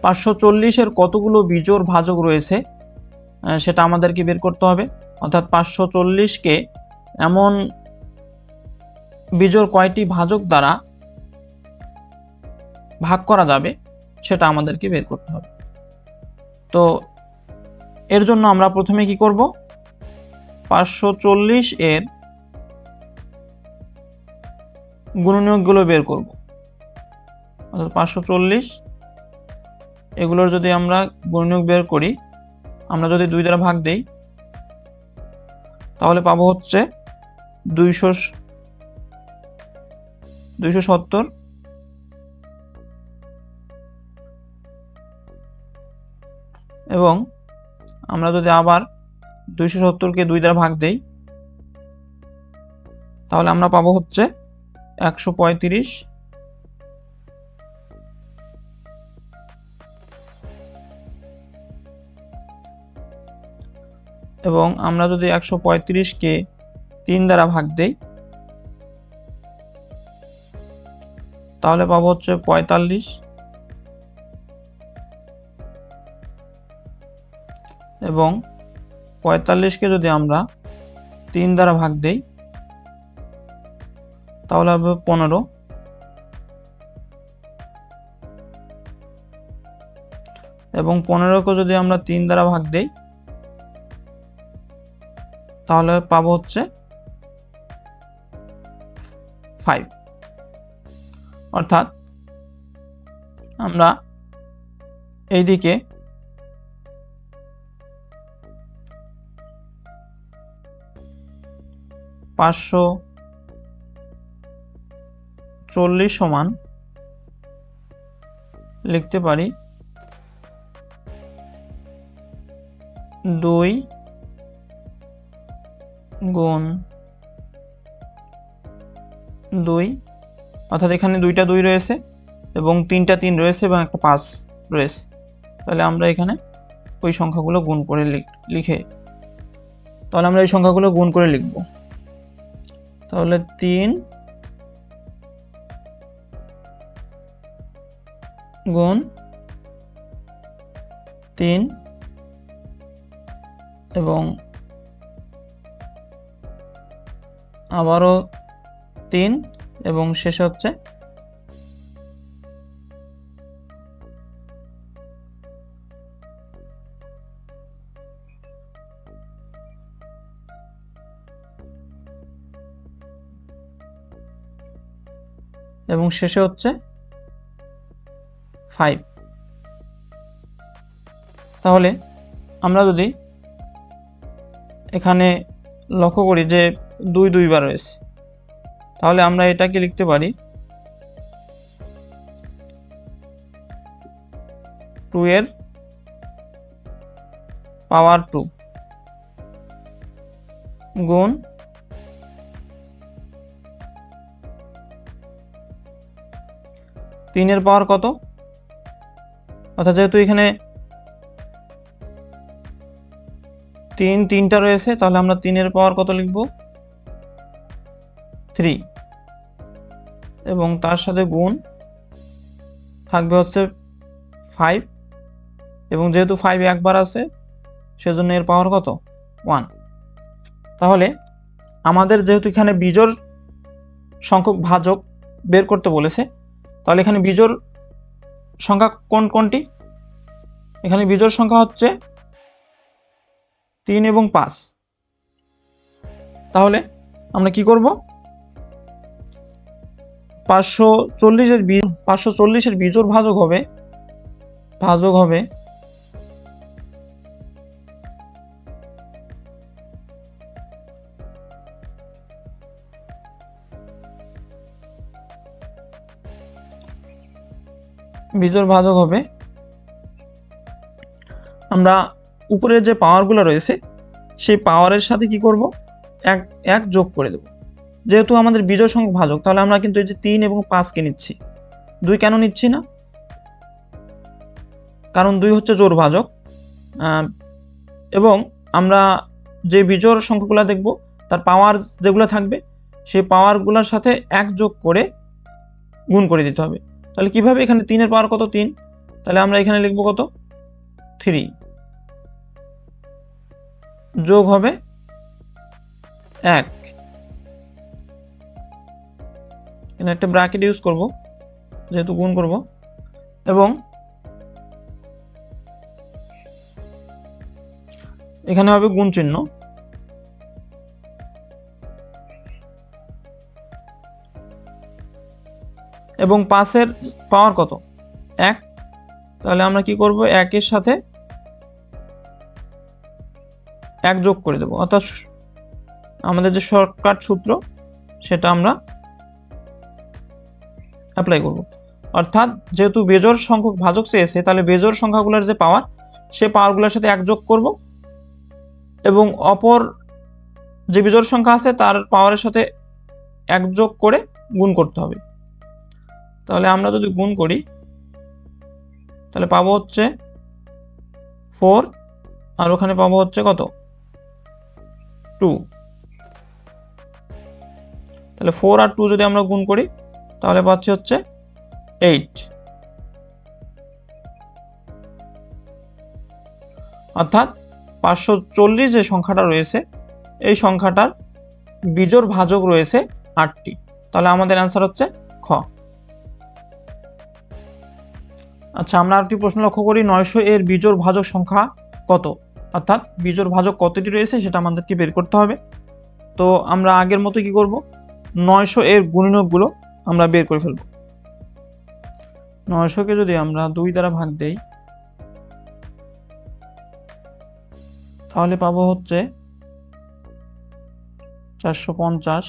540-এর কতগুলো বিজোড় ভাজক রয়েছে সেটা আমাদেরকে বের করতে হবে। অর্থাৎ 540-কে এমন বিজোড় কয়টি ভাজক দ্বারা ভাগ করা যাবে সেটা আমাদেরকে বের করতে হবে। তো এর জন্য আমরা প্রথমে কি করব, 540-এর গুণনীয়কগুলো বের করব। অর্থাৎ 540 এগুলোর যদি আমরা গুণনীয়ক বের করি, আমরা যদি 2 দ্বারা ভাগ দেই তাহলে পাবো হচ্ছে 270, এবং আমরা যদি আবার 270-কে 2 দ্বারা ভাগ দেই তাহলে আমরা পাবো হচ্ছে 135, এবং আমরা যদি 135-কে 3 দ্বারা ভাগ দেই তাহলে পাবো হচ্ছে 45, এবং 45-কে যদি আমরা 3 দ্বারা ভাগ দেই তাহলে হবে 15, এবং 15-কে যদি আমরা 3 দ্বারা ভাগ দেই তাহলে পাবো হচ্ছে 5। অর্থাৎ আমরা এইদিকে 540 সমান লিখতে পারি 2 গুণ 2, অর্থাৎ এখানে 2টা 2 রয়েছে এবং 3টা 3 রয়েছে এবং একটা 5 রয়েছে। তাহলে আমরা এখানে ওই সংখ্যাগুলো গুণ করে তাহলে আমরা এই সংখ্যাগুলো গুণ করে লিখব। তাহলে 3 গুণ 3 এবং আবারও 3 এবং শেষে হচ্ছে হচ্ছে 5। তাহলে আমরা যদি এখানে লক্ষ্য করি যে 2 2 বার রয়েছে, তাহলে আমরা এটাকে লিখতে পারি 2 এর পাওয়ার 2 গুণ 3 এর পাওয়ার কত, অর্থাৎ যেহেতু এখানে 3টা রয়েছে তাহলে আমরা 3 এর পাওয়ার কত লিখব, 3, এবং তার সাথে গুণ থাকবে হচ্ছে 5, এবং যেহেতু 5 একবার আছে সেজন্য এর পাওয়ার কত, 1। তাহলে আমাদের যেহেতু এখানে বিজোড় সংখ্যক ভাজক বের করতে বলেছে, তাহলে এখানে বিজোড় সংখ্যা কোনটি, এখানে বিজোড় সংখ্যা হচ্ছে 3 এবং 5। তাহলে আমরা কি করব, 540-এর বিজোড় ভাজক হবে আমরা উপরের যে পাওয়ারগুলো রয়েছে সেই পাওয়ারের সাথে কি করব, এক যোগ করে দেব। যেহেতু আমাদের বিজোড় সংখ্যক ভাজক, তাহলে আমরা কিন্তু এই যে 3 এবং 5-কে নিচ্ছি, 2 কেন নিচ্ছি না, কারণ 2 হচ্ছে জোড় ভাজক, এবং আমরা যে বিজোড় সংখ্যাগুলো দেখব তার পাওয়ার যেগুলো থাকবে সেই পাওয়ারগুলোর সাথে 1 যোগ করে গুণ করে দিতে হবে। তাহলে কিভাবে, এখানে 3 এর পাওয়ার কত, 3, তাহলে আমরা এখানে লিখব কত 3 যোগ হবে 1, এখানে একটা ব্র্যাকেট ইউজ করব যেহেতু গুণ করব, এবং এখানে হবে গুণ চিহ্ন, এবং 5 এর পাওয়ার কত 1, তাহলে আমরা কি করব 1 এর সাথে 1 যোগ করে দেব, অর্থাৎ আমাদের যে শর্টকাট সূত্র সেটা আমরা অ্যাপ্লাই করব। অর্থাৎ যেহেতু বেজোড় সংখ্যক ভাজক চেয়েছে, তাহলে বেজোড় সংখ্যাগুলোর যে পাওয়ার, সে পাওয়ারগুলোর সাথে 1 যোগ করব, এবং অপর যে বিজোড় সংখ্যা আছে তার পাওয়ারের সাথে 1 যোগ করে গুণ করতে হবে। তাহলে আমরা যদি গুণ করি তাহলে পাবো হচ্ছে 4, আর ওখানে পাবো হচ্ছে কত 2। তাহলে 4 আর 2 যদি আমরা গুণ করি তাহলে পাচ্ছি হচ্ছে 8। অর্থাৎ 540 যে সংখ্যাটা রয়েছে এই সংখ্যাটার বিজোড় ভাজক রয়েছে 8টি। তাহলে আমাদের অ্যান্সার হচ্ছে খ। আচ্ছা, আমরা আরেকটি প্রশ্ন লক্ষ্য করি, 900 এর বিজোড় ভাজক সংখ্যা কত? অর্থাৎ বিজোড় ভাজক কতটি রয়েছে সেটা আমাদেরকে বের করতে হবে। তো আমরা আগের মতো কি করব, 900 এর গুণিনকগুলো আমরা বের করে ফেলব। 900 কে যদি আমরা 2 দ্বারা ভাগ দেই তাহলে পাবো হচ্ছে 450,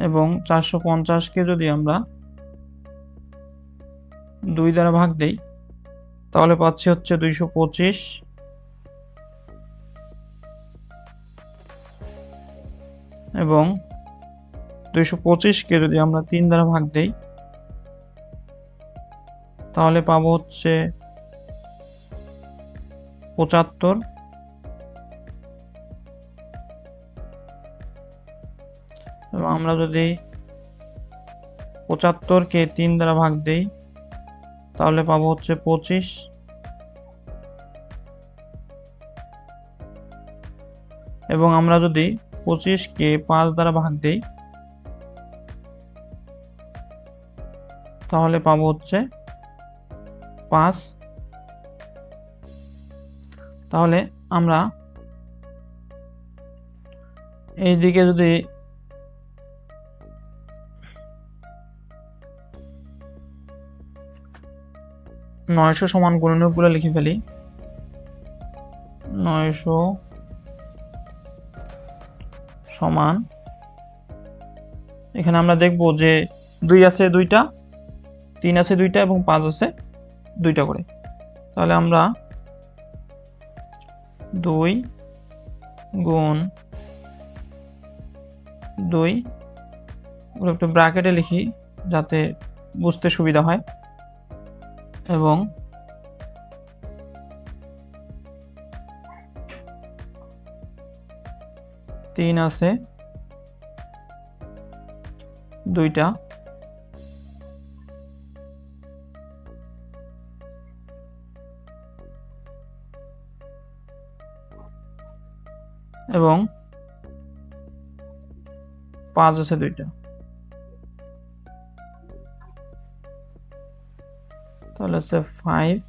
এবং 450 কে যদি আমরা 2 দ্বারা ভাগ দেই তাহলে পাচ্ছি হচ্ছে 225, এবং 225 কে যদি আমরা 3 দ্বারা ভাগ দেই তাহলে পাবো হচ্ছে 75, এবং আমরা যদি 75 কে 3 দ্বারা ভাগ দেই তাহলে পাবো হচ্ছে 25, এবং আমরা যদি 25 কে 5 দ্বারা ভাগ দেই তাহলে পাবো হচ্ছে 5। তাহলে আমরা এই দিকে যদি 900 সমান গুণনীয়কগুলো লিখে ফেলি। 900 সমান, এখানে আমরা দেখব যে 2 আছে 2টা, 3 আছে 2টা, এবং 5 আছে 2টা করে। তাহলে আমরা 2 গুণ 2 একটু ব্র্যাকেটে লিখি যাতে বুঝতে সুবিধা হয়, এবং 3 আছে 2টা, এবং 5 আছে 2টা। তাহলে হচ্ছে 5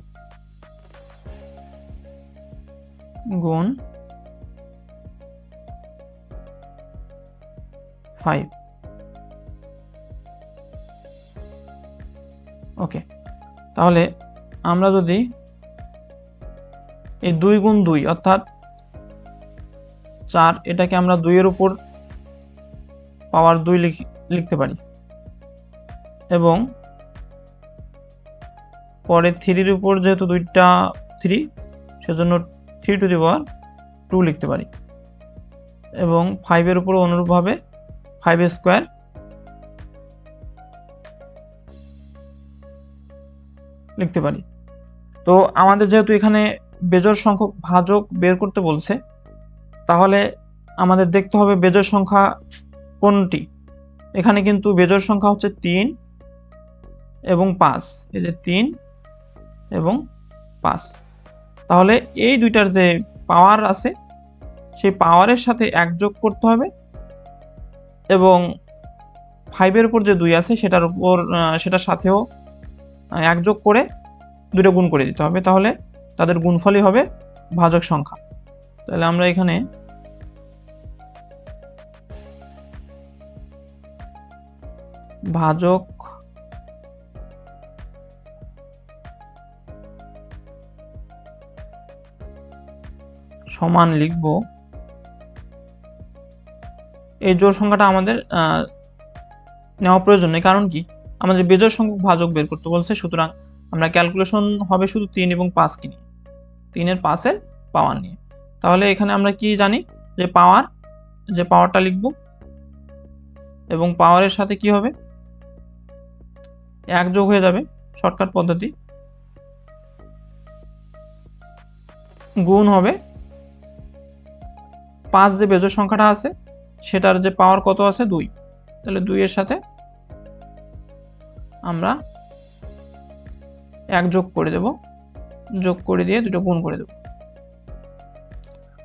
গুণ 5। ওকে, তাহলে আমরা যদি এই 2 গুণ 2 অর্থাৎ 4, এটাকে আমরা 2 এর উপর পাওয়ার 2 লিখতে পারি, এবং পরে 3 এর উপর যেহেতু 2টা 3 সেজন্য 3 টু দি পাওয়ার 2 লিখতে পারি, এবং 5 এর উপর অনুরূপভাবে 5 স্কয়ার লিখতে পারি। তো আমাদের যেহেতু এখানে বেজোড় সংখ্যক ভাজক বের করতে বলছে, তাহলে আমাদের দেখতে হবে বেজোড় সংখ্যা কোনটি। এখানে কিন্তু বেজোড় সংখ্যা হচ্ছে 3, এবং 5, এই যে 3 এবং 5। তাহলে এই দুইটার যে পাওয়ার আছে সেই পাওয়ারের সাথে 1 যোগ করতে হবে এবং 5-এর উপর যে 2 আছে সেটার উপর সেটার সাথেও 1 যোগ করে দুটো গুণ করে দিতে হবে, তাহলে তাদের গুণফলই হবে ভাজক সংখ্যা। তাহলে আমরা এখানে ভাজক সমান লিখব, এই জোড় সংখ্যাটা আমাদের নেওয়া প্রয়োজন নেই, কারণ কি আমাদের বেজোড় সংখ্যক ভাজক বের করতে বলছে। সুতরাং আমরা ক্যালকুলেশন হবে শুধু 3 এবং 5 কে নিয়ে, 3 এর 5 এর পাওয়ার নিয়ে। তাহলে এখানে আমরা কি জানি যে পাওয়ারটা লিখব এবং পাওয়ারের সাথে কি হবে 1 যোগ হয়ে যাবে, শর্টকাট পদ্ধতি, গুণ হবে 5 যে বেজোড় সংখ্যাটা আছে সেটার যে পাওয়ার কত আছে 2, তাহলে 2 এর সাথে আমরা 1 যোগ করে দেব, যোগ করে দিয়ে দুটো গুণ করে দেব।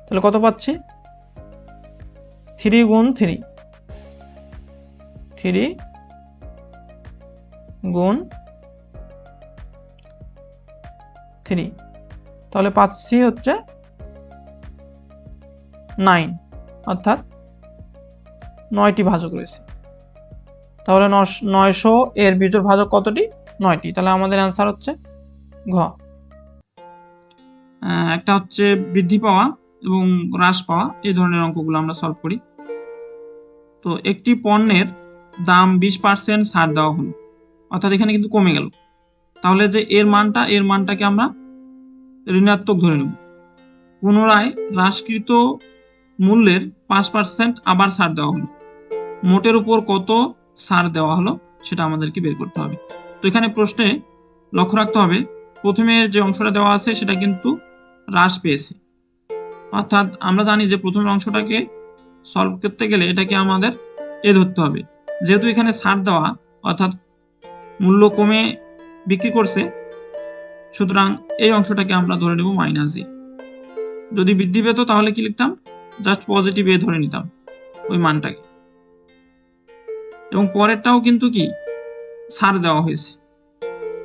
তাহলে কত পাচ্ছি 3 গুণ 3, 3 গুণ 3, তাহলে পাচ্ছি হচ্ছে 9, অর্থাৎ 9টি ভাজক রয়েছে। তাহলে 900 এর বিজোড় ভাজক কতটি? 9টি। তাহলে আমাদের অ্যান্সার হচ্ছে ঘ। একটা হচ্ছে বৃদ্ধি পাওয়া এবং হ্রাস পাওয়া, এই ধরনের অঙ্কগুলো আমরা সলভ করি। তো একটি পণ্যের দাম 20% ছাড় দেওয়া হলো, অর্থাৎ এখানে কিন্তু কমে গেল, তাহলে যে এর মানটাকে আমরা ঋণাত্মক ধরে নেব। পুনরায় হ্রাসকৃত মূল্যের 5% আবার ছাড় দেওয়া হলো, মোটের উপর কত ছাড় দেওয়া হলো সেটা আমাদেরকে বের করতে হবে। তো এখানে প্রশ্নে লক্ষ্য রাখতে হবে প্রথমে যে অংশটা দেওয়া আছে সেটা কিন্তু হ্রাস পেয়েছে, অর্থাৎ আমরা জানি যে প্রথমের অংশটাকে সলভ করতে গেলে এটাকে আমাদের এ ধরতে হবে, যেহেতু এখানে ছাড় দেওয়া অর্থাৎ মূল্য কমে বিক্রি করছে, সুতরাং এই অংশটাকে আমরা ধরে নেব মাইনাস জি। যদি বৃদ্ধি পেত তাহলে কি লিখতাম, জাস্ট পজিটিভ এ ধরে নিতাম ওই মানটাকে, এবং পরেরটাও কিন্তু কি ছাড় দেওয়া হয়েছে,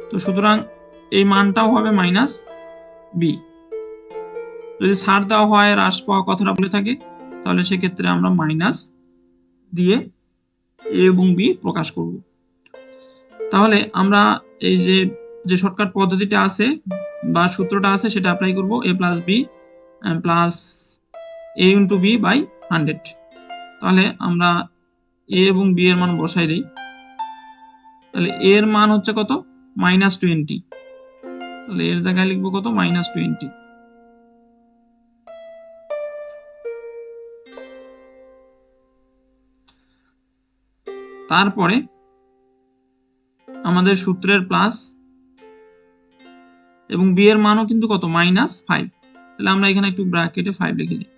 তো সুতরাং এই মানটাও হবে মাইনাস বি। যদি ছাড় দেওয়া হয় হ্রাস পাওয়া কথাটা বলে থাকে তাহলে সেক্ষেত্রে আমরা মাইনাস দিয়ে এ এবং বি প্রকাশ করব। তাহলে আমরা এই যে শর্টকাট পদ্ধতিটা আছে বা সূত্রটা আছে সেটা অ্যাপ্লাই করব, a plus B plus a into B by 100। তাহলে আমরা a এবং b এর মান বসাই দিই। তাহলে a এর মান হচ্ছে কত -20, তাহলে এর জায়গায় লিখবো কত -20। তারপরে আমাদের সূত্রের প্লাস এবং বি এর মানও কিন্তু কত -5, তাহলে আমরা এখানে একটু ব্র্যাকেটে 5 লিখে দিই,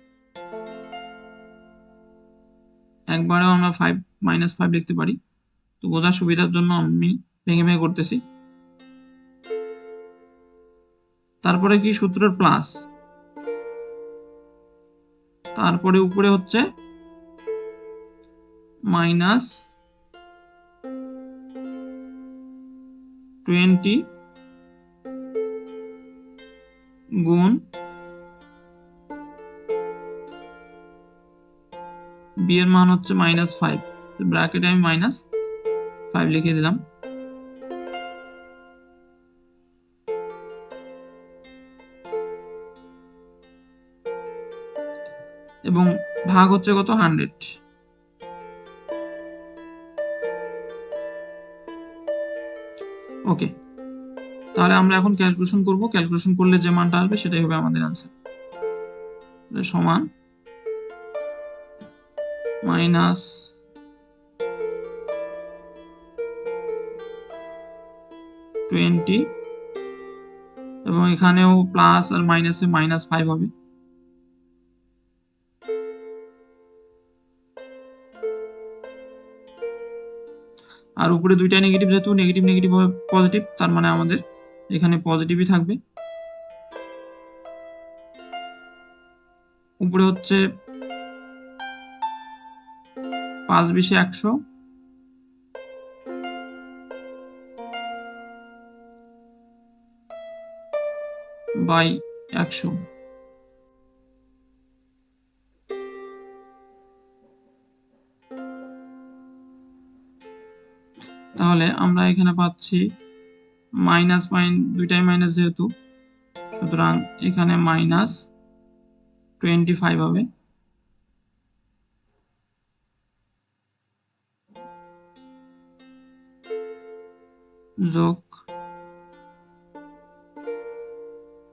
একবারেও আমরা -5 লিখতে পারি, তো বোঝার সুবিধার জন্য আমি ভেঙে ভেঙে করতেছি। তারপরে কি সূত্রের প্লাস, তারপরে উপরে হচ্ছে -20 গুণ বি এর মান হচ্ছে -5, ব্র্যাকেটে আমি -5 লিখে দিলাম। এবং ভাগ হচ্ছে কত 100। ওকে, তাহলে আমরা এখন ক্যালকুলেশন করব, ক্যালকুলেশন করলে যে মানটা আসবে সেটাই হবে আমাদের आंसर। সমান -20 এবং এখানেও প্লাস আর মাইনাসে -5 হবে। আর আর উপরে দুইটা নেগেটিভ, যেহেতু নেগেটিভ নেগেটিভ হবে পজিটিভ, তার মানে আমাদের এখানে পজিটিভই থাকবে। উপরে হচ্ছে 5 20 100 বাই 100। তাহলে আমরা এখানে পাচ্ছি মাইনাস দুইটাই মাইনাস, যেহেতু সুতরাং এখানে -25 হবে, যোগ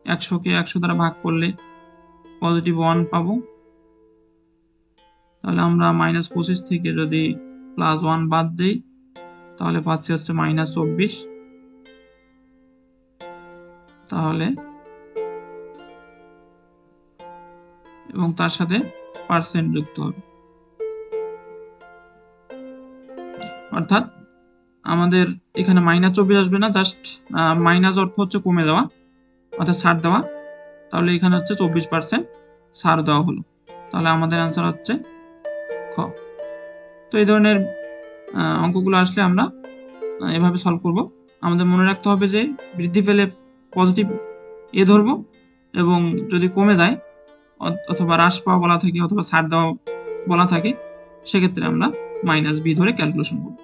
100কে 100 দ্বারা ভাগ করলে পজিটিভ 1 পাবো। তাহলে আমরা -25 থেকে যদি +1 বাদ দেই তাহলে পাচ্ছি হচ্ছে -24। তাহলে এবং তার সাথে পার্সেন্ট যুক্ত হবে, অর্থাৎ আমাদের এখানে -24 আসবে না, জাস্ট মাইনাস অর্থ হচ্ছে কমে যাওয়া, অর্থাৎ ছাড় দেওয়া। তাহলে এখানে হচ্ছে 24% ছাড় দেওয়া হলো। তাহলে আমাদের অ্যান্সার হচ্ছে খ। তো এই ধরনের অঙ্কগুলো আসলে আমরা এভাবে সলভ করব। আমাদের মনে রাখতে হবে যে বৃদ্ধি পেলে পজিটিভ এ ধরবো, এবং যদি কমে যায় অথবা হ্রাস পাওয়া বলা থাকে অথবা ছাড় দেওয়া বলা থাকে, সেক্ষেত্রে আমরা -b ধরে ক্যালকুলেশন করব।